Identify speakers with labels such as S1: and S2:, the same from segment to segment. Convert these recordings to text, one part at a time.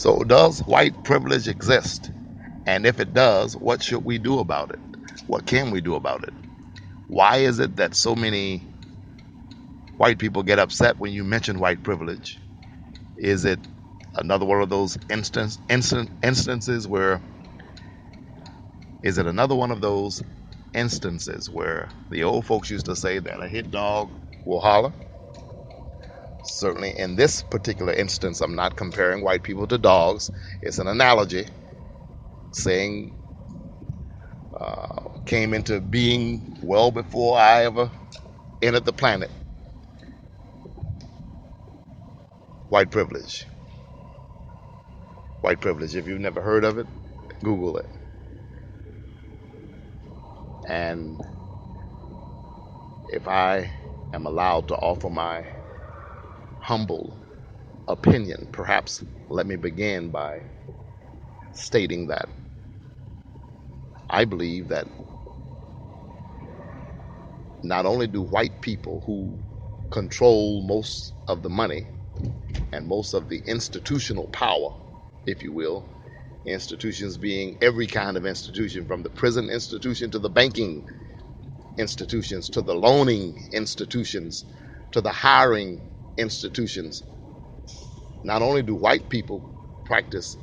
S1: So, does white privilege exist? And if it does, what should we do about it? What can we do about it? Why is it that so many white people get upset when you mention white privilege? Is it another one of those instances where another one of those instances where the old folks used to say that a hit dog will holler? Certainly in this particular instance, I'm not comparing white people to dogs. It's an analogy saying came into being well before I ever entered the planet. White privilege. White privilege. If you've never heard of it, Google it. And if I am allowed to offer my humble opinion, perhaps let me begin by stating that I believe that not only do white people who control most of the money and most of the institutional power, if you will, institutions being every kind of institution, from the prison institution to the banking institutions to the loaning institutions to the hiring institutions, not only do white people practice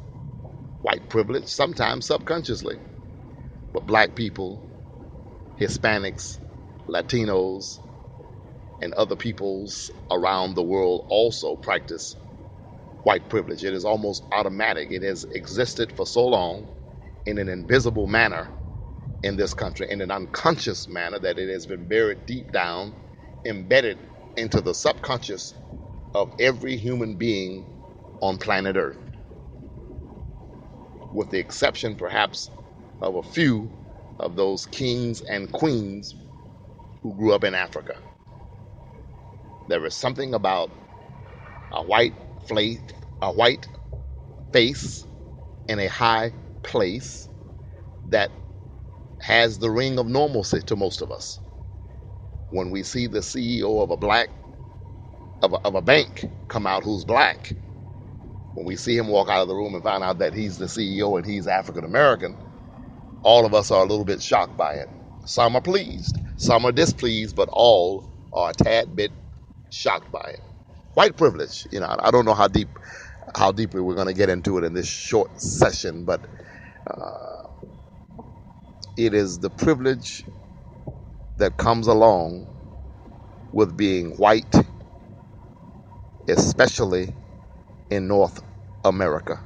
S1: white privilege, sometimes subconsciously, but black people, Hispanics, Latinos, and other peoples around the world also practice white privilege. It is almost automatic. It has existed for so long in an invisible manner in this country, in an unconscious manner, that it has been buried deep down, embedded into the subconscious of every human being on planet Earth, with the exception perhaps of a few of those kings and queens who grew up in Africa. There is something about a white face in a high place that has the ring of normalcy to most of us. When we see the CEO of a bank come out who's black, when we see him walk out of the room and find out that he's the CEO and he's African American, all of us are a little bit shocked by it. Some are pleased, some are displeased, but all are a tad bit shocked by it. White privilege, I don't know how deeply we're going to get into it in this short session, but it is the privilege that comes along with being white, especially in North America.